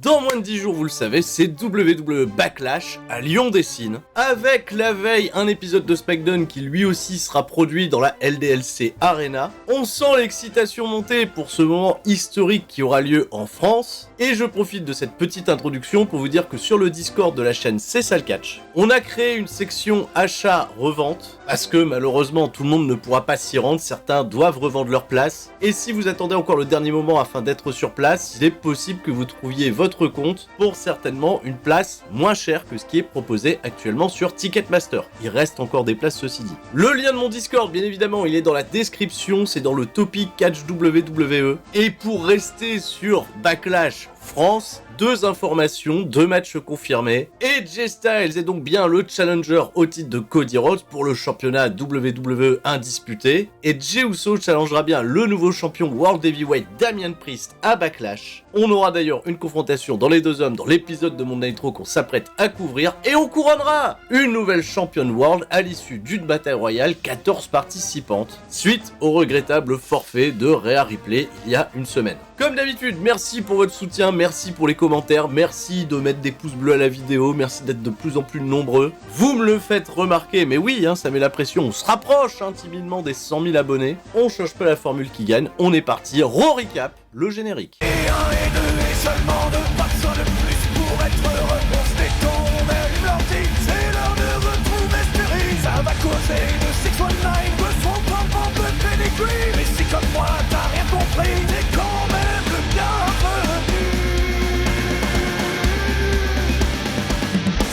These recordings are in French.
Dans moins de 10 jours, vous le savez, c'est WWE Backlash à Lyon-Dessines, avec la veille un épisode de SmackDown qui lui aussi sera produit dans la LDLC Arena. On sent l'excitation monter pour ce moment historique qui aura lieu en France, et je profite de cette petite introduction pour vous dire que sur le Discord de la chaîne C'est ça le catch, on a créé une section achat-revente, parce que malheureusement tout le monde ne pourra pas s'y rendre, certains doivent revendre leur place, et si vous attendez encore le dernier moment afin d'être sur place, il est possible que vous trouviez votre compte pour certainement une place moins chère que ce qui est proposé actuellement sur Ticketmaster. Il reste encore des places ceci dit. Le lien de mon Discord, bien évidemment, il est dans la description, c'est dans le topic Catch WWE. Et pour rester sur Backlash France, 2 informations, 2 matchs confirmés. AJ Styles est donc bien le challenger au titre de Cody Rhodes pour le championnat WWE indisputé. Et Jey Uso challengera bien le nouveau champion World Heavyweight Damian Priest à Backlash. On aura d'ailleurs une confrontation dans les 2 hommes dans l'épisode de Monday Night Raw qu'on s'apprête à couvrir. Et on couronnera une nouvelle championne World à l'issue d'une bataille royale, 14 participantes, suite au regrettable forfait de Rhea Ripley il y a une semaine. Comme d'habitude, merci pour votre soutien, merci pour les commentaires, merci de mettre des pouces bleus à la vidéo, merci d'être de plus en plus nombreux. Vous me le faites remarquer, mais oui, ça met la pression, on se rapproche timidement des 100 000 abonnés. On change pas la formule qui gagne, on est parti, Raw Recap, le générique. Et 1 et 2 et seulement 2, pas besoin de plus pour être heureux. On se détend, on allume l'ordi, c'est l'heure de retrouver Spirit. Ça va causer de 619, de son pom de pedigree. Mais si comme moi t'as rien compris, t'es quand même le bienvenu.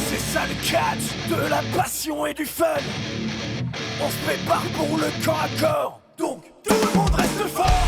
C'est ça le catch, de la passion et du fun. On se prépare pour le corps à corps, donc tout le monde reste fort.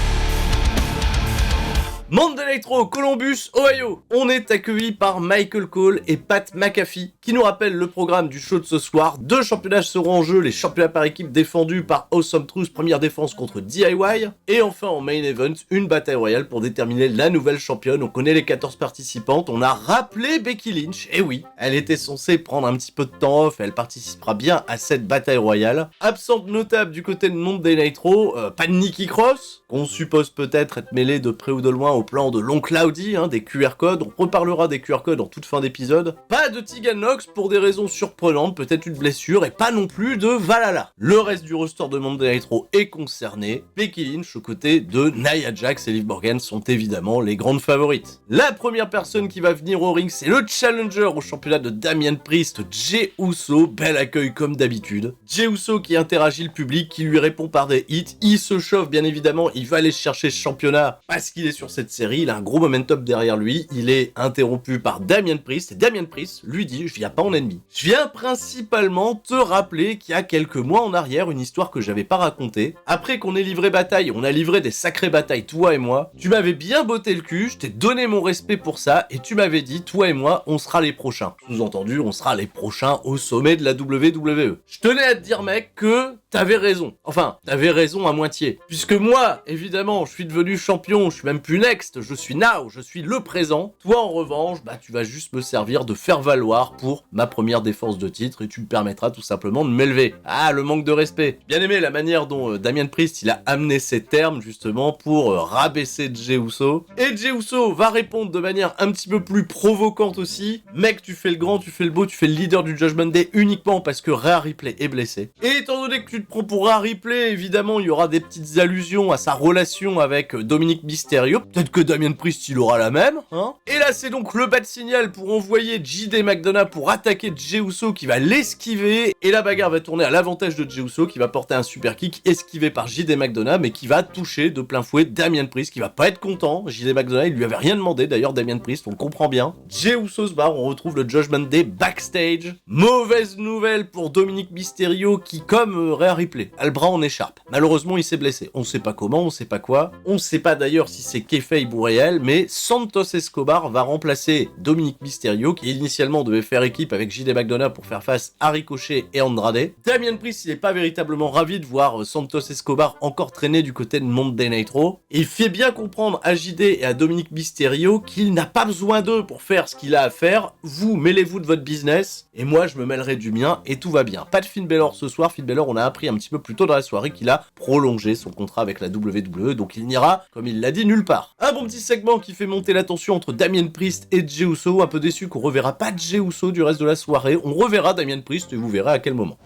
Monday Night Raw, Columbus, Ohio. On est accueilli par Michael Cole et Pat McAfee qui nous rappellent le programme du show de ce soir. 2 championnats seront en jeu, les championnats par équipe défendus par Awesome Truth, première défense contre DIY. Et enfin en main event, une bataille royale pour déterminer la nouvelle championne. On connaît les 14 participantes, on a rappelé Becky Lynch. Et oui, elle était censée prendre un petit peu de temps off, elle participera bien à cette bataille royale. Absente notable du côté de Monday Night Raw, pas de Nikki Cross, qu'on suppose peut-être être mêlé de près ou de loin au plan de Long Cloudy, des QR codes, on reparlera des QR codes en toute fin d'épisode. Pas de Tegan Nox pour des raisons surprenantes, peut-être une blessure, et pas non plus de Valhalla. Le reste du roster de Monday Night Raw est concerné, Becky Lynch aux côtés de Nia Jax et Liv Morgan sont évidemment les grandes favorites. La première personne qui va venir au ring, c'est le challenger au championnat de Damian Priest, Jey Uso, bel accueil comme d'habitude. Jey Uso qui interagit le public, qui lui répond par des hits, il se chauffe bien évidemment, il va aller chercher ce championnat parce qu'il est sur cette série, il a un gros momentum derrière lui, il est interrompu par Damian Priest, et Damian Priest lui dit « Je viens pas en ennemi. Je viens principalement te rappeler qu'il y a quelques mois en arrière, une histoire que j'avais pas racontée. Après qu'on ait livré bataille, on a livré des sacrées batailles, toi et moi, tu m'avais bien botté le cul, je t'ai donné mon respect pour ça, et tu m'avais dit, toi et moi, on sera les prochains. Sous-entendu, on sera les prochains au sommet de la WWE. Je tenais à te dire, mec, que t'avais raison. Enfin, t'avais raison à moitié. Puisque moi, évidemment, je suis devenu champion, je suis même plus next, je suis now, je suis le présent. Toi, en revanche, tu vas juste me servir de faire valoir pour ma première défense de titre et tu me permettras tout simplement de m'élever. Ah, le manque de respect. Bien aimé la manière dont Damian Priest, il a amené ses termes, justement, pour rabaisser Jey Uso. Et Jey Uso va répondre de manière un petit peu plus provocante aussi. Mec, tu fais le grand, tu fais le beau, tu fais le leader du Judgment Day uniquement parce que Rhea Ripley est blessée. Et étant donné que tu te prends pour Rhea Ripley, évidemment, il y aura des petites allusions à sa relation avec Dominic Mysterio. Peut-être que Damian Priest, il aura la même, Et là, c'est donc le bas de signal pour envoyer JD McDonough pour attaquer Jey Uso qui va l'esquiver. Et la bagarre va tourner à l'avantage de Jey Uso qui va porter un super kick esquivé par JD McDonough mais qui va toucher de plein fouet Damian Priest qui va pas être content. JD McDonough, il lui avait rien demandé d'ailleurs, Damian Priest, on le comprend bien. Jey Uso se barre, on retrouve le Judgment Day backstage. Mauvaise nouvelle pour Dominic Mysterio qui, comme Rhea Ripley, a le bras en écharpe. Malheureusement, il s'est blessé. On sait pas comment, on sait pas quoi. On sait pas d'ailleurs si c'est kayfabe ou réel, mais Santos Escobar va remplacer Dominic Mysterio qui initialement devait faire équipe avec JD McDonough pour faire face à Ricochet et Andrade. Damian Priest, il est pas véritablement ravi de voir Santos Escobar encore traîner du côté de Monday Night Raw. Et il fait bien comprendre à JD et à Dominic Mysterio qu'il n'a pas besoin d'eux pour faire ce qu'il a à faire. Vous, mêlez-vous de votre business et moi, je me mêlerai du mien et tout va bien. Pas de Finn Balor ce soir. Finn Balor, on a appris un petit peu plus tôt dans la soirée qu'il a prolongé son contrat avec la WWE, donc il n'ira, comme il l'a dit, nulle part. Un bon petit segment qui fait monter la tension entre Damien Priest et Jey Uso, un peu déçu qu'on reverra pas Jey Uso du reste de la soirée, on reverra Damien Priest et vous verrez à quel moment.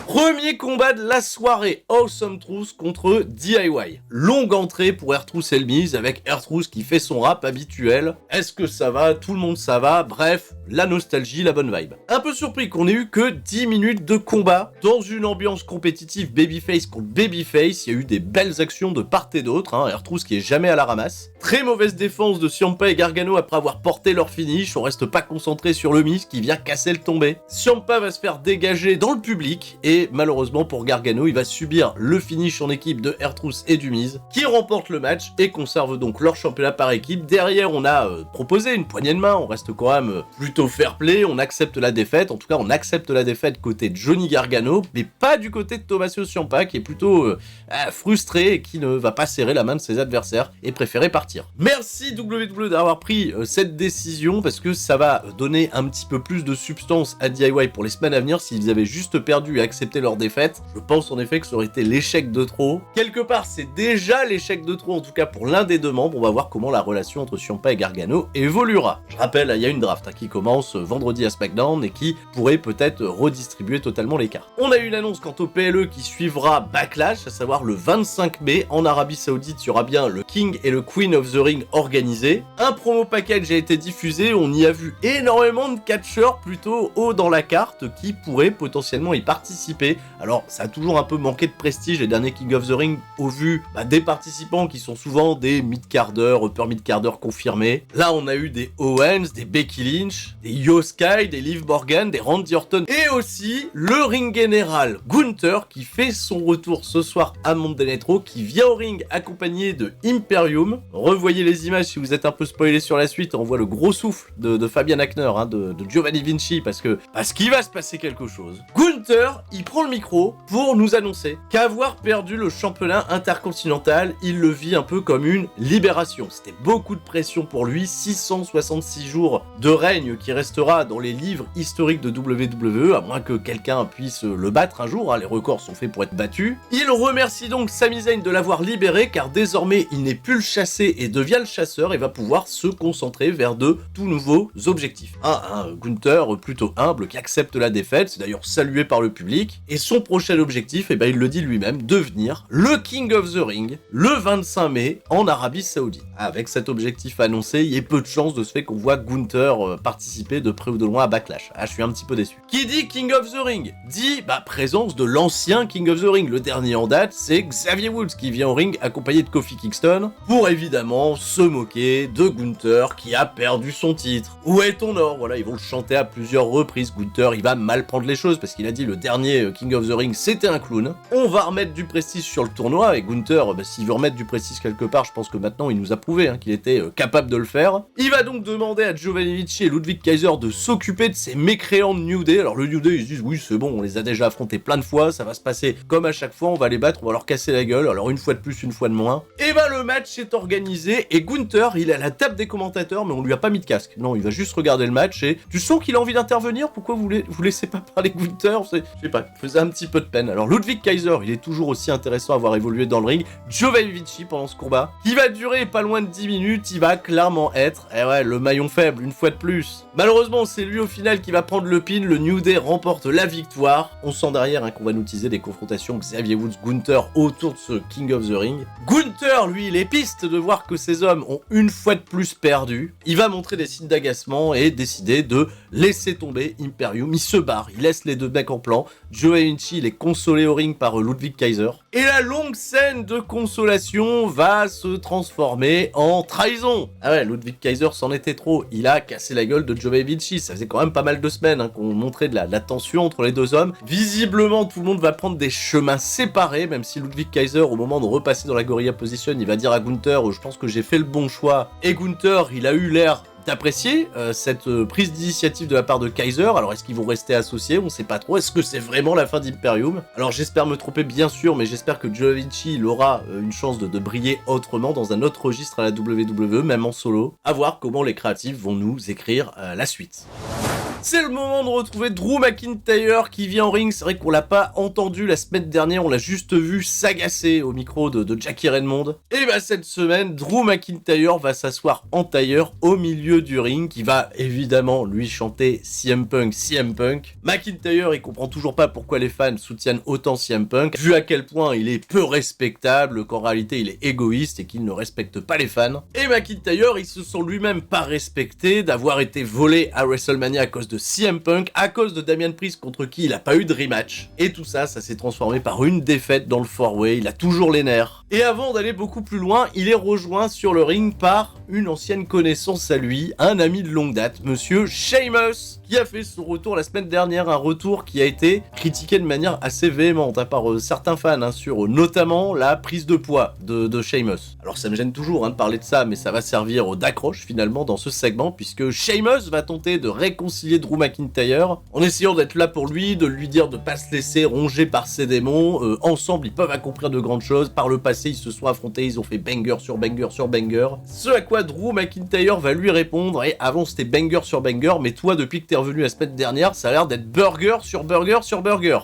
Premier combat de la soirée, Awesome Truth contre DIY. Longue entrée pour R-Truth et le Miz avec R-Truth qui fait son rap habituel. Est-ce que ça va? Tout le monde ça va. Bref, la nostalgie, la bonne vibe. Un peu surpris qu'on ait eu que 10 minutes de combat dans une ambiance compétitive babyface contre babyface. Il y a eu des belles actions de part et d'autre. R-Truth qui est jamais à la ramasse. Très mauvaise défense de Ciampa et Gargano après avoir porté leur finish. On reste pas concentré sur le Miz qui vient casser le tombé. Ciampa va se faire dégager dans le public et malheureusement pour Gargano, il va subir le finish en équipe de R-Truth et du Miz, qui remportent le match et conservent donc leur championnat par équipe. Derrière, on a proposé une poignée de main, on reste quand même plutôt fair play, on accepte la défaite, en tout cas on accepte la défaite côté Johnny Gargano, mais pas du côté de Tommaso Ciampa, qui est plutôt frustré et qui ne va pas serrer la main de ses adversaires et préférer partir. Merci WWE d'avoir pris cette décision, parce que ça va donner un petit peu plus de substance à DIY pour les semaines à venir. S'ils avaient juste perdu et accepté leur défaite, je pense en effet que ça aurait été l'échec de trop. Quelque part, c'est déjà l'échec de trop, en tout cas pour l'un des deux membres. On va voir comment la relation entre Ciampa et Gargano évoluera. Je rappelle, il y a une draft qui commence vendredi à SmackDown et qui pourrait peut-être redistribuer totalement les cartes. On a eu une annonce quant au PLE qui suivra Backlash, à savoir le 25 mai en Arabie Saoudite. Il y aura bien le King et le Queen of the Ring organisés. Un promo package a été diffusé, on y a vu énormément de catcheurs plutôt haut dans la carte qui pourraient potentiellement y participer. Alors, ça a toujours un peu manqué de prestige les derniers King of the Ring au vu des participants qui sont souvent des mid-carders, upper mid-carders confirmés. Là, on a eu des Owens, des Becky Lynch, des Io Sky, des Liv Morgan, des Randy Orton et aussi le ring général Gunther qui fait son retour ce soir à Monday Night Raw, qui vient au ring accompagné de Imperium. Revoyez les images si vous êtes un peu spoilé sur la suite. On voit le gros souffle de Fabian Aichner, de Giovanni Vinci, parce qu'il va se passer quelque chose. Gunther, il prend le micro pour nous annoncer qu'avoir perdu le championnat intercontinental, il le vit un peu comme une libération. C'était beaucoup de pression pour lui, 666 jours de règne qui restera dans les livres historiques de WWE, à moins que quelqu'un puisse le battre un jour, les records sont faits pour être battus. Il remercie donc Sami Zayn de l'avoir libéré, car désormais il n'est plus le chassé et devient le chasseur et va pouvoir se concentrer vers de tout nouveaux objectifs. Un Gunther plutôt humble qui accepte la défaite, c'est d'ailleurs salué par le public, et son prochain objectif, il le dit lui-même, devenir le King of the Ring le 25 mai en Arabie Saoudite. Avec cet objectif annoncé, il y a peu de chances de ce fait qu'on voit Gunther participer de près ou de loin à Backlash. Je suis un petit peu déçu. Qui dit King of the Ring dit présence de l'ancien King of the Ring. Le dernier en date, c'est Xavier Woods qui vient au ring accompagné de Kofi Kingston pour évidemment se moquer de Gunther qui a perdu son titre. Où est ton or? Voilà, ils vont le chanter à plusieurs reprises. Gunther, il va mal prendre les choses parce qu'il a dit le dernier King of the Ring c'était un clown. On va remettre du prestige sur le tournoi et Gunther, s'il veut remettre du prestige quelque part, je pense que maintenant il nous a prouvé qu'il était capable de le faire. Il va donc demander à Giovanni Vinci et Ludwig Kaiser de s'occuper de ces mécréants de New Day. Alors le New Day, ils se disent oui c'est bon, on les a déjà affrontés plein de fois, ça va se passer comme à chaque fois, on va les battre, on va leur casser la gueule, alors une fois de plus, une fois de moins. Et le match est organisé et Gunther, il est à la table des commentateurs, mais on lui a pas mis de casque. Non, il va juste regarder le match et tu sens qu'il a envie d'intervenir. Pourquoi vous laissez pas parler Gunther? Je sais pas, il faisait un petit peu de peine. Alors Ludwig Kaiser, il est toujours aussi intéressant à avoir évolué dans le ring. Giovanni Vinci pendant ce combat, qui va durer pas loin de 10 minutes, il va clairement être, le maillon faible, une fois de plus. Malheureusement, c'est lui au final qui va prendre le pin, le New Day remporte la victoire. On sent derrière qu'on va nous teaser des confrontations Xavier Woods, Gunther autour de ce King of the Ring. Gunther, lui, il est piste de voir que ces hommes ont une fois de plus perdu. Il va montrer des signes d'agacement et décider de laisser tomber Imperium. Il se barre, il laisse les deux mecs en plan. Giovanni Vinci, il est consolé au ring par Ludwig Kaiser. Et la longue scène de consolation va se transformer en trahison. Ludwig Kaiser s'en était trop. Il a cassé la gueule de Giovanni Vinci. Ça faisait quand même pas mal de semaines qu'on montrait de la tension entre les deux hommes. Visiblement, tout le monde va prendre des chemins séparés, même si Ludwig Kaiser, au moment de repasser dans la Gorilla Position, il va dire à Gunther, je pense que j'ai fait le bon choix. Et Gunther, il a eu l'air d'apprécier cette prise d'initiative de la part de Kaiser. Alors est-ce qu'ils vont rester associés? On sait pas trop. Est-ce que c'est vraiment la fin d'Imperium? Alors j'espère me tromper bien sûr, mais j'espère que Giovanni Vinci il aura une chance de briller autrement dans un autre registre à la WWE, même en solo. À voir comment les créatifs vont nous écrire la suite. C'est le moment de retrouver Drew McIntyre qui vient en ring. C'est vrai qu'on l'a pas entendu la semaine dernière, on l'a juste vu s'agacer au micro de Jackie Redmond. Et bah cette semaine, Drew McIntyre va s'asseoir en tailleur au milieu du ring, qui va évidemment lui chanter CM Punk, CM Punk. McIntyre, il comprend toujours pas pourquoi les fans soutiennent autant CM Punk, vu à quel point il est peu respectable, qu'en réalité il est égoïste et qu'il ne respecte pas les fans. Et McIntyre, il se sent lui-même pas respecté d'avoir été volé à WrestleMania à cause de CM Punk, à cause de Damian Priest contre qui il a pas eu de rematch. Et tout ça, ça s'est transformé par une défaite dans le four-way, il a toujours les nerfs. Et avant d'aller beaucoup plus loin, il est rejoint sur le ring par une ancienne connaissance à lui, un ami de longue date, monsieur Sheamus, qui a fait son retour la semaine dernière, un retour qui a été critiqué de manière assez véhémente par certains fans, sur notamment la prise de poids de Sheamus. Alors ça me gêne toujours de parler de ça, mais ça va servir d'accroche finalement dans ce segment, puisque Sheamus va tenter de réconcilier Drew McIntyre, en essayant d'être là pour lui, de lui dire de pas se laisser ronger par ses démons. Ensemble, ils peuvent accomplir de grandes choses. Par le passé, ils se sont affrontés, ils ont fait banger sur banger sur banger. Ce à quoi Drew McIntyre va lui répondre, et avant c'était banger sur banger, mais toi, depuis que t'es revenu la semaine dernière, ça a l'air d'être burger sur burger sur burger.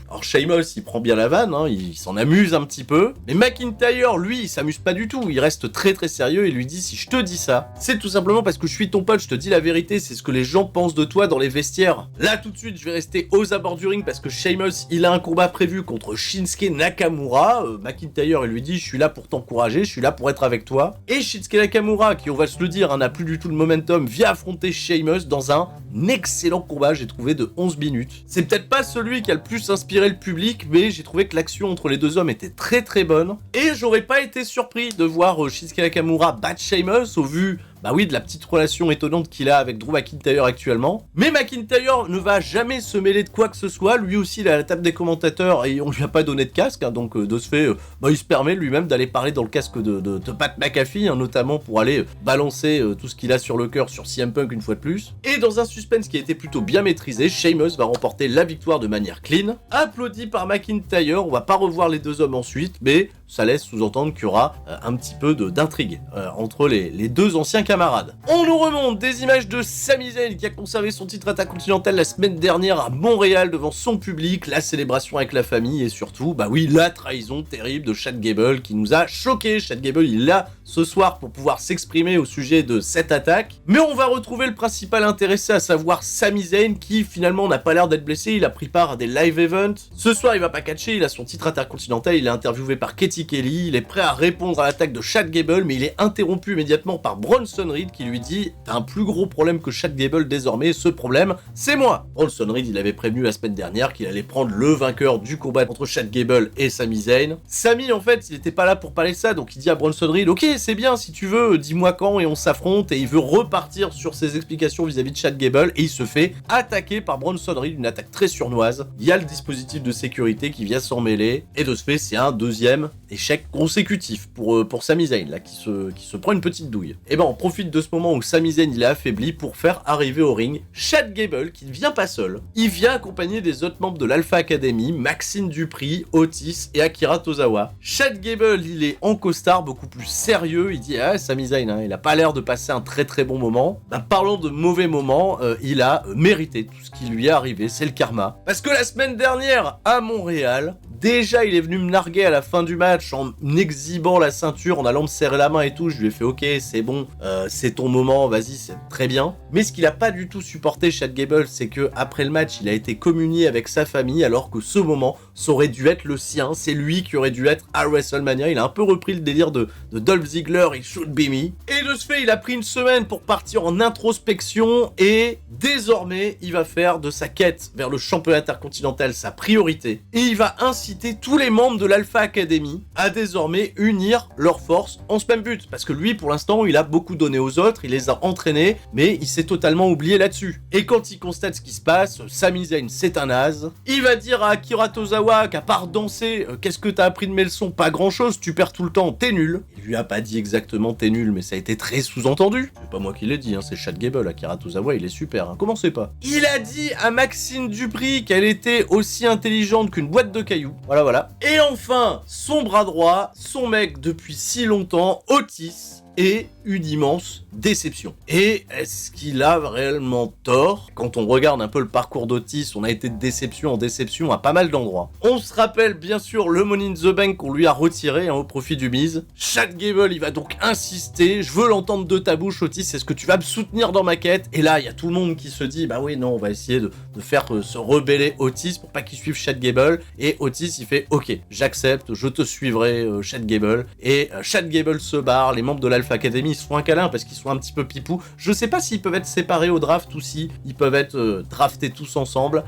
Alors Sheamus, il prend bien la vanne, il s'en amuse un petit peu, mais McIntyre, lui, il s'amuse pas du tout, il reste très très sérieux et lui dit: si je te dis ça, c'est tout simplement parce que je suis ton pote, je te dis la vérité, c'est ce que les gens pensent de toi dans les vestiaires. Là tout de suite, je vais rester aux abords du ring parce que Sheamus, il a un combat prévu contre Shinsuke Nakamura. McIntyre, il lui dit: je suis là pour t'encourager, je suis là pour être avec toi. Et Shinsuke Nakamura, qui on va se le dire, n'a plus du tout le momentum, vient affronter Sheamus dans un excellent combat, j'ai trouvé, de 11 minutes. C'est peut-être pas celui qui a le plus inspiré le public, mais j'ai trouvé que l'action entre les deux hommes était très très bonne, et j'aurais pas été surpris de voir Shinsuke Nakamura battre Sheamus au vu de la petite relation étonnante qu'il a avec Drew McIntyre actuellement. Mais McIntyre ne va jamais se mêler de quoi que ce soit, lui aussi il est à la table des commentateurs et on lui a pas donné de casque, donc de ce fait, il se permet lui-même d'aller parler dans le casque de Pat McAfee, notamment pour aller balancer tout ce qu'il a sur le cœur sur CM Punk une fois de plus. Et dans un suspense qui a été plutôt bien maîtrisé, Sheamus va remporter la victoire de manière clean, applaudi par McIntyre. On va pas revoir les deux hommes ensuite, mais ça laisse sous-entendre qu'il y aura un petit peu d'intrigue entre les deux anciens camarades. On nous remonte des images de Sami Zayn qui a conservé son titre intercontinental la semaine dernière à Montréal devant son public, la célébration avec la famille et surtout, la trahison terrible de Chad Gable qui nous a choqués. Chad Gable, il est là ce soir pour pouvoir s'exprimer au sujet de cette attaque. Mais on va retrouver le principal intéressé, à savoir Sami Zayn, qui finalement n'a pas l'air d'être blessé, il a pris part à des live events. Ce soir, il va pas catcher, il a son titre intercontinental, il est interviewé par Katie Kelly, il est prêt à répondre à l'attaque de Chad Gable, mais il est interrompu immédiatement par Bronson Reed qui lui dit: t'as un plus gros problème que Chad Gable désormais, ce problème, c'est moi. Bronson Reed, il avait prévenu la semaine dernière qu'il allait prendre le vainqueur du combat entre Chad Gable et Sami Zayn. Sami, en fait, il était pas là pour parler de ça, donc il dit à Bronson Reed: ok, c'est bien, si tu veux, dis-moi quand et on s'affronte, et il veut repartir sur ses explications vis-à-vis de Chad Gable, et il se fait attaquer par Bronson Reed, une attaque très sournoise. Il y a le dispositif de sécurité qui vient s'en mêler, et de ce fait, c'est un deuxième échec consécutif pour Sami Zayn, là, qui se prend une petite douille. Et on profite de ce moment où Sami Zayn il est affaibli pour faire arriver au ring Chad Gable, qui ne vient pas seul. Il vient accompagné des autres membres de l'Alpha Academy, Maxine Dupri, Otis et Akira Tozawa. Chad Gable, il est en costard, beaucoup plus sérieux. Il dit: ah, Sami Zayn, il a pas l'air de passer un très très bon moment. Parlant de mauvais moments, il a mérité tout ce qui lui est arrivé, c'est le karma. Parce que la semaine dernière, à Montréal, déjà il est venu me narguer à la fin du match en exhibant la ceinture, en allant me serrer la main et tout. Je lui ai fait: ok, c'est bon, c'est ton moment, vas-y, c'est très bien. Mais ce qu'il a pas du tout supporté, Chad Gable, c'est que après le match, il a été communié avec sa famille, alors que ce moment, ça aurait dû être le sien. C'est lui qui aurait dû être à WrestleMania. Il a un peu repris le délire de Dolph Ziggler, It Should Be Me. Et de ce fait, il a pris une semaine pour partir en introspection, et désormais, il va faire de sa quête vers le championnat intercontinental sa priorité. Et il va inciter tous les membres de l'Alpha Academy à désormais unir leurs forces en ce même but. Parce que lui, pour l'instant, il a beaucoup donné aux autres, il les a entraînés, mais il s'est totalement oublié là-dessus. Et quand il constate ce qui se passe, Sami Zayn, c'est un naze. Il va dire à Akira Tozawa qu'à part danser, qu'est-ce que t'as appris de mes leçons? Pas grand-chose, tu perds tout le temps, t'es nul. Il lui a pas dit exactement t'es nul, mais ça a été très sous-entendu. C'est pas moi qui l'ai dit, c'est Chad Gable. Akira Tozawa, il est super, commencez pas. Il a dit à Maxine Dupri qu'elle était aussi intelligente qu'une boîte de cailloux. Voilà. Et enfin, son bras droit, son mec depuis si longtemps, Otis, et une immense déception. Et est-ce qu'il a réellement tort? Quand on regarde un peu le parcours d'Otis, on a été de déception en déception à pas mal d'endroits. On se rappelle bien sûr le Money in the Bank qu'on lui a retiré au profit du Miz. Chad Gable, il va donc insister, je veux l'entendre de ta bouche Otis, est-ce que tu vas me soutenir dans ma quête? Et là, il y a tout le monde qui se dit, bah oui, non, on va essayer de faire se rebeller Otis pour pas qu'il suive Chad Gable. Et Otis, il fait, ok, j'accepte, je te suivrai Chad Gable. Et Chad Gable se barre, les membres de l'Alpha Academy, ils se font un câlin parce qu'ils sont un petit peu pipou. Je sais pas s'ils peuvent être séparés au draft ou si ils peuvent être draftés tous ensemble,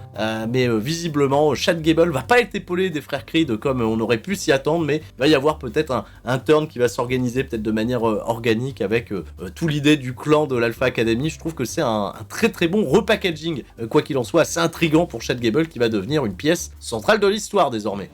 mais visiblement, Chad Gable va pas être épaulé des frères Creed comme on aurait pu s'y attendre, mais il va y avoir peut-être un turn qui va s'organiser peut-être de manière organique avec tout l'idée du clan de l'Alpha Academy. Je trouve que c'est un très très bon repackaging, quoi qu'il en soit, assez intriguant pour Chad Gable qui va devenir une pièce centrale de l'histoire désormais.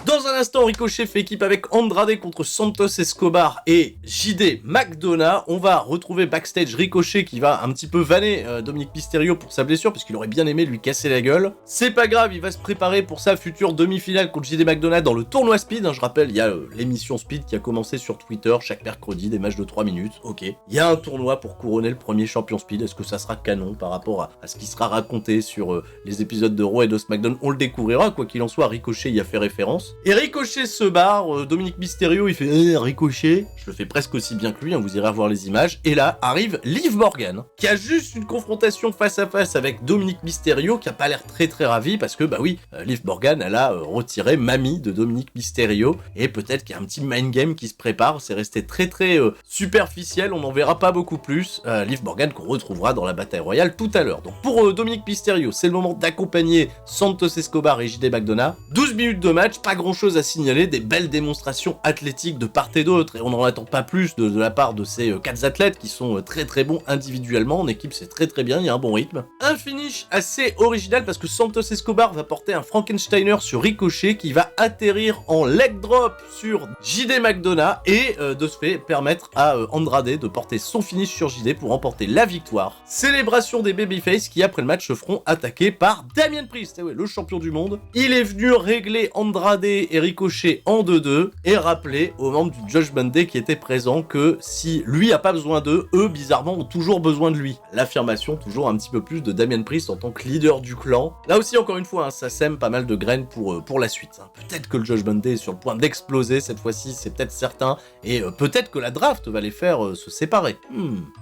Dans un instant, Ricochet fait équipe avec Andrade contre Santos Escobar et JD McDonagh. On va retrouver backstage Ricochet qui va un petit peu vanner Dominic Mysterio pour sa blessure parce qu'il aurait bien aimé lui casser la gueule. C'est pas grave, il va se préparer pour sa future demi-finale contre JD McDonagh dans le tournoi Speed. Je rappelle, il y a l'émission Speed qui a commencé sur Twitter chaque mercredi, des matchs de 3 minutes. Ok, il y a un tournoi pour couronner le premier champion Speed. Est-ce que ça sera canon par rapport à ce qui sera raconté sur les épisodes de Raw et de SmackDown? On le découvrira, quoi qu'il en soit, Ricochet y a fait référence. Et Ricochet se barre, Dominic Mysterio il fait Ricochet, je le fais presque aussi bien que lui, vous irez voir les images, et là arrive Liv Morgan, qui a juste une confrontation face à face avec Dominic Mysterio, qui a pas l'air très très ravi, parce que bah oui, Liv Morgan elle a retiré Mamie de Dominic Mysterio, et peut-être qu'il y a un petit mind game qui se prépare, c'est resté très très superficiel, on n'en verra pas beaucoup plus, Liv Morgan qu'on retrouvera dans la bataille royale tout à l'heure. Donc pour Dominic Mysterio, c'est le moment d'accompagner Santos Escobar et JD McDonagh, 12 minutes de match, pas grand chose à signaler, des belles démonstrations athlétiques de part et d'autre, et on n'en attend pas plus de la part de ces 4 athlètes qui sont très très bons individuellement, en équipe c'est très très bien, il y a un bon rythme. Un finish assez original parce que Santos Escobar va porter un Frankensteiner sur Ricochet qui va atterrir en leg drop sur JD McDonagh et de ce fait permettre à Andrade de porter son finish sur JD pour remporter la victoire. Célébration des Babyface qui après le match se feront attaquer par Damien Priest, et ouais, le champion du monde. Il est venu régler Andrade et Ricochet en 2-2 et rappeler aux membres du Judgment Day qui étaient présents que si lui a pas besoin d'eux, eux bizarrement ont toujours besoin de lui. L'affirmation toujours un petit peu plus de Damien Priest en tant que leader du clan. Là aussi encore une fois, ça sème pas mal de graines pour la suite. Peut-être que le Judgment Day est sur le point d'exploser cette fois-ci, c'est peut-être certain, et peut-être que la draft va les faire se séparer.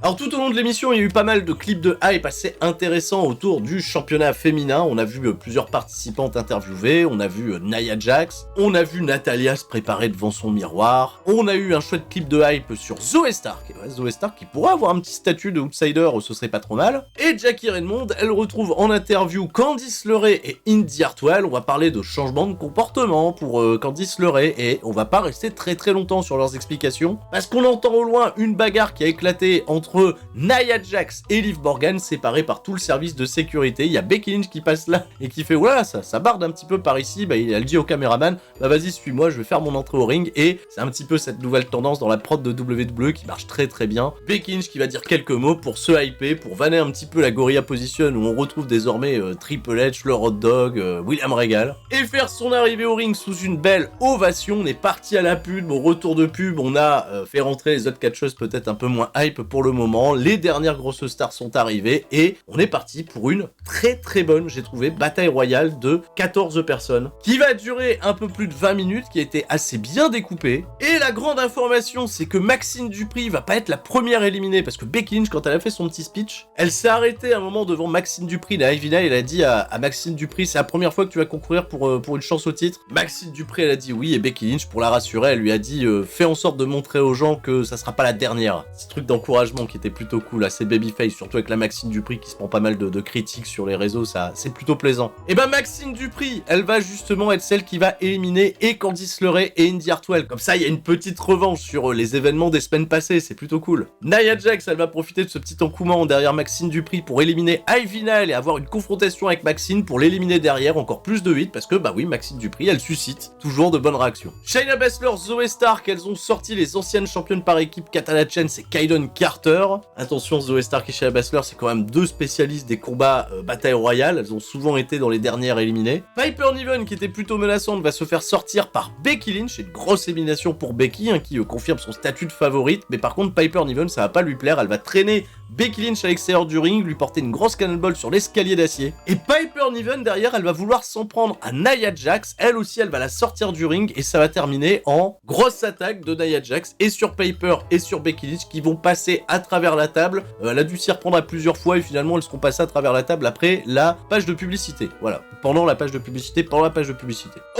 Alors tout au long de l'émission, il y a eu pas mal de clips de hype assez intéressants autour du championnat féminin. On a vu plusieurs participantes interviewées, on a vu Nia Jax, on a vu Natalya se préparer devant son miroir, on a eu un chouette clip de hype sur Zoey Stark, ouais, Zoey Stark qui pourrait avoir un petit statut de outsider, ce serait pas trop mal, et Jackie Redmond, elle retrouve en interview Candice LeRae et Indy Hartwell. On va parler de changement de comportement pour Candice LeRae, et on va pas rester très très longtemps sur leurs explications, parce qu'on entend au loin une bagarre qui a éclaté entre Nia Jax et Liv Morgan, séparée par tout le service de sécurité. Il y a Becky Lynch qui passe là, et qui fait, voilà, ça barde un petit peu par ici, elle dit au caméraman, vas-y suis-moi, je vais faire mon entrée au ring, et c'est un petit peu cette nouvelle tendance dans la prod de WWE qui marche très très bien. Becky Lynch qui va dire quelques mots pour se hyper, pour vanner un petit peu la Gorilla Position où on retrouve désormais Triple H, le Hot Dog, William Regal, et faire son arrivée au ring sous une belle ovation. On est parti à la pub, au retour de pub, on a fait rentrer les autres catcheuses peut-être un peu moins hype pour le moment, les dernières grosses stars sont arrivées, et on est parti pour une très très bonne, j'ai trouvé, bataille royale de 14 personnes, qui va durer un peu plus de 20 minutes, qui a été assez bien découpée. Et la grande information, c'est que Maxine Dupri va pas être la première éliminée, parce que Becky Lynch, quand elle a fait son petit speech, elle s'est arrêtée à un moment devant Maxine Dupri, la Ivina, elle a dit à Maxine Dupri, c'est la première fois que tu vas concourir pour une chance au titre. Maxine Dupri, elle a dit oui, et Becky Lynch, pour la rassurer, elle lui a dit fais en sorte de montrer aux gens que ça sera pas la dernière. Ce truc d'encouragement qui était plutôt cool, assez babyface, surtout avec la Maxine Dupri qui se prend pas mal de critiques sur les réseaux, ça c'est plutôt plaisant. Et ben Maxine Dupri, elle va justement être celle qui va éliminer et Candice LeRae et Indy Hartwell. Comme ça, il y a une petite revanche sur les événements des semaines passées, c'est plutôt cool. Nia Jax, elle va profiter de ce petit encouement derrière Maxine Dupri pour éliminer Ivy Nile et avoir une confrontation avec Maxine pour l'éliminer derrière, encore plus de hits, parce que bah oui, Maxine Dupri, elle suscite toujours de bonnes réactions. Shayna Baszler, Zoey Stark, elles ont sorti les anciennes championnes par équipe Katana Chance et Kaiden Carter. Attention, Zoey Stark et Shayna Baszler, c'est quand même deux spécialistes des combats bataille royale, elles ont souvent été dans les dernières éliminées. Piper Niven, qui était plutôt menaçante, va se faire sortir par Becky Lynch, une grosse élimination pour Becky, qui confirme son statut de favorite, mais par contre Piper Niven, ça va pas lui plaire, elle va traîner Becky Lynch à l'extérieur du ring, lui porter une grosse cannonball sur l'escalier d'acier, et Piper Niven derrière, elle va vouloir s'en prendre à Nia Jax, elle aussi elle va la sortir du ring, et ça va terminer en grosse attaque de Nia Jax, et sur Piper et sur Becky Lynch, qui vont passer à travers la table. Elle a dû s'y reprendre à plusieurs fois, et finalement elles seront passées à travers la table après la page de publicité, voilà, pendant la page de publicité.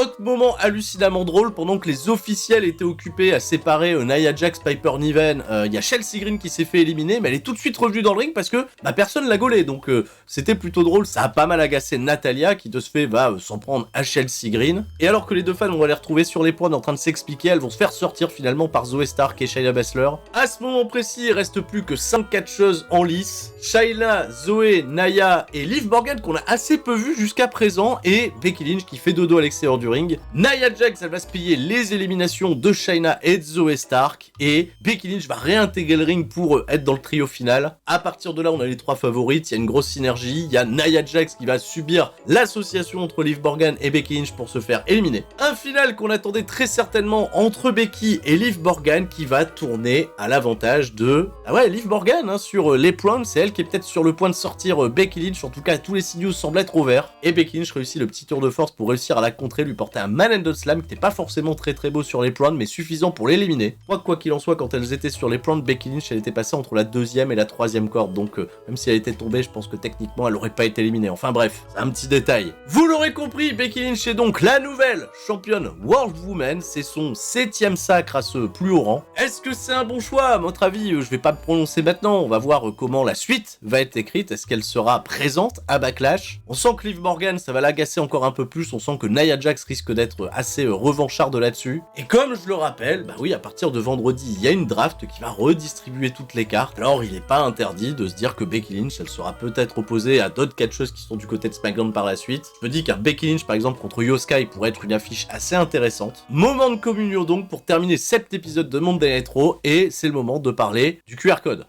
Autre moment hallucinamment drôle, pendant que les officiels étaient occupés à séparer Nia Jax, Piper Niven, il y a Chelsea Green qui s'est fait éliminer, mais elle est tout de suite revenue dans le ring parce que personne l'a gaulée, donc c'était plutôt drôle. Ça a pas mal agacé Natalia qui de ce fait va s'en prendre à Chelsea Green, et alors que les deux fans vont les retrouver sur les points en train de s'expliquer, elles vont se faire sortir finalement par Zoey Stark et Shayna Baszler. À ce moment précis, il reste plus que 5 catcheuses en lice, Shayna, Zoey, Nia et Liv Morgan qu'on a assez peu vu jusqu'à présent, et Becky Lynch qui fait dodo à l'extérieur du ring. Nia Jax, elle va se payer les éliminations de Shayna et de Zoey Stark, et Becky Lynch va réintégrer le ring pour être dans le trio final. À partir de là, on a les trois favorites, il y a une grosse synergie, il y a Nia Jax qui va subir l'association entre Liv Morgan et Becky Lynch pour se faire éliminer. Un final qu'on attendait très certainement entre Becky et Liv Morgan qui va tourner à l'avantage de... Liv Morgan sur les points, c'est elle qui est peut-être sur le point de sortir Becky Lynch, en tout cas tous les signaux semblent être au vert, et Becky Lynch réussit le petit tour de force pour réussir à la contrer, lui porter un man-handed slam qui n'était pas forcément très beau sur les points, mais suffisant pour l'éliminer. Quoi qu'il en soit, quand elles étaient sur les points, Becky Lynch elle était passée entre la deuxième et la troisième corde, donc même si elle était tombée, je pense que techniquement elle aurait pas été éliminée. Enfin bref, c'est un petit détail. Vous l'aurez compris, Becky Lynch est donc la nouvelle championne World Woman, c'est son 7e sacre à ce plus haut rang. Est-ce que c'est un bon choix? À votre avis, je vais pas me prononcer maintenant, on va voir comment la suite va être écrite, est-ce qu'elle sera présente à Backlash? On sent que Liv Morgan, ça va l'agacer encore un peu plus, on sent que Nia Jax risque d'être assez revancharde là-dessus, et comme je le rappelle, à partir de vendredi, il y a une draft qui va redistribuer toutes les cartes, alors il est pas interdit de se dire que Becky Lynch, elle sera peut-être opposée à d'autres catcheuses qui sont du côté de SmackDown par la suite. Je me dis qu'un Becky Lynch, par exemple, contre Io Sky pourrait être une affiche assez intéressante. Moment de communion donc pour terminer cet épisode de Monday Night Raw, et c'est le moment de parler du QR code.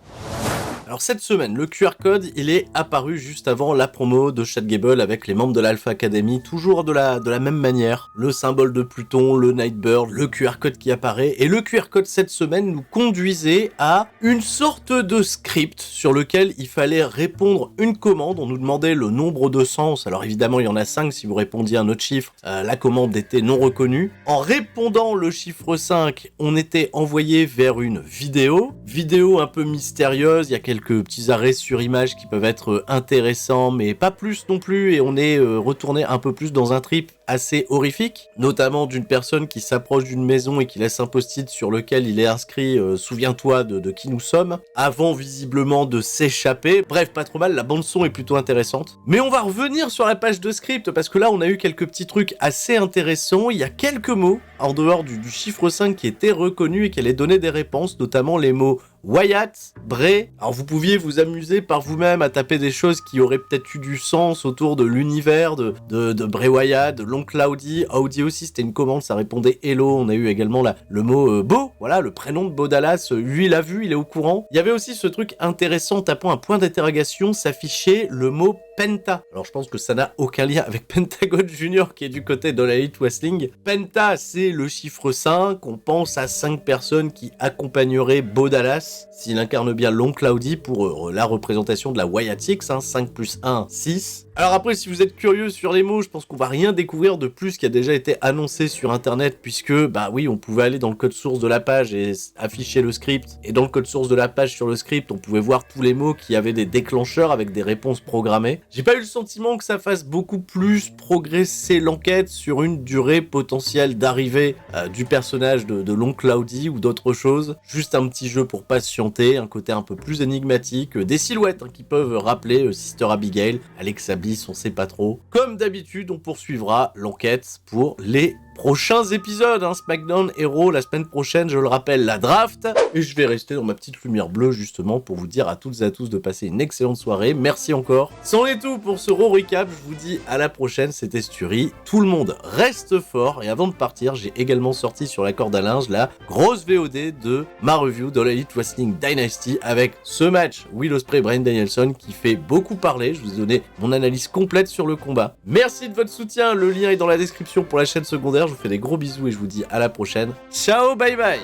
Alors cette semaine, le QR code, il est apparu juste avant la promo de Chad Gable avec les membres de l'Alpha Academy, toujours de la même manière. Le symbole de Pluton, le Nightbird, le QR code qui apparaît. Et le QR code cette semaine nous conduisait à une sorte de script sur lequel il fallait répondre une commande. On nous demandait le nombre de sens. Alors évidemment, il y en a 5 si vous répondiez à un autre chiffre. La commande était non reconnue. En répondant le chiffre 5, on était envoyé vers une vidéo. Vidéo un peu mystérieuse, il y a quelques petits arrêts sur image qui peuvent être intéressants, mais pas plus non plus, et on est retourné un peu plus dans un trip assez horrifique, notamment d'une personne qui s'approche d'une maison et qui laisse un post-it sur lequel il est inscrit « Souviens-toi de qui nous sommes », avant visiblement de s'échapper. Bref, pas trop mal, la bande-son est plutôt intéressante. Mais on va revenir sur la page de script, parce que là, on a eu quelques petits trucs assez intéressants. Il y a quelques mots, en dehors du chiffre 5, qui étaient reconnus et qui allaient donner des réponses, notamment les mots Wyatt, Bray. Alors vous pouviez vous amuser par vous-même à taper des choses qui auraient peut-être eu du sens autour de l'univers de Bray Wyatt, de l'oncle Audi. Audi aussi, c'était une commande, ça répondait Hello. On a eu également le mot Beau, voilà, le prénom de Beau Dallas. Lui, il a vu, il est au courant. Il y avait aussi ce truc intéressant, tapant un point d'interrogation, s'affichait le mot Penta. Alors je pense que ça n'a aucun lien avec Pentagon Junior qui est du côté de la Elite Wrestling. Penta, c'est le chiffre 5. On pense à 5 personnes qui accompagneraient Beau Dallas s'il incarne bien l'oncle Audi pour la représentation de la Wyatt Six, 5 plus 1, 6. Alors après, si vous êtes curieux sur les mots, je pense qu'on va rien découvrir de plus qui a déjà été annoncé sur internet, puisque, on pouvait aller dans le code source de la page et afficher le script, et dans le code source de la page sur le script, on pouvait voir tous les mots qui avaient des déclencheurs avec des réponses programmées. J'ai pas eu le sentiment que ça fasse beaucoup plus progresser l'enquête sur une durée potentielle d'arrivée du personnage de l'oncle Audi ou d'autres choses. Juste un petit jeu pour patienter, un côté un peu plus énigmatique, des silhouettes qui peuvent rappeler Sister Abigail, Alexa Bliss, on sait pas trop. Comme d'habitude, on poursuivra l'enquête pour les prochains épisodes, SmackDown Hero la semaine prochaine, je le rappelle, la draft, et je vais rester dans ma petite lumière bleue justement pour vous dire à toutes et à tous de passer une excellente soirée. Merci encore. C'en est tout pour ce Raw Recap, je vous dis à la prochaine, c'était Sturi, tout le monde reste fort, et avant de partir, j'ai également sorti sur la corde à linge la grosse VOD de ma review de l'Elite Wrestling Dynasty avec ce match Will Ospreay Bryan Danielson qui fait beaucoup parler. Je vous ai donné mon analyse complète sur le combat. Merci de votre soutien, le lien est dans la description pour la chaîne secondaire. je vous fais des gros bisous et je vous dis à la prochaine. Ciao, bye bye.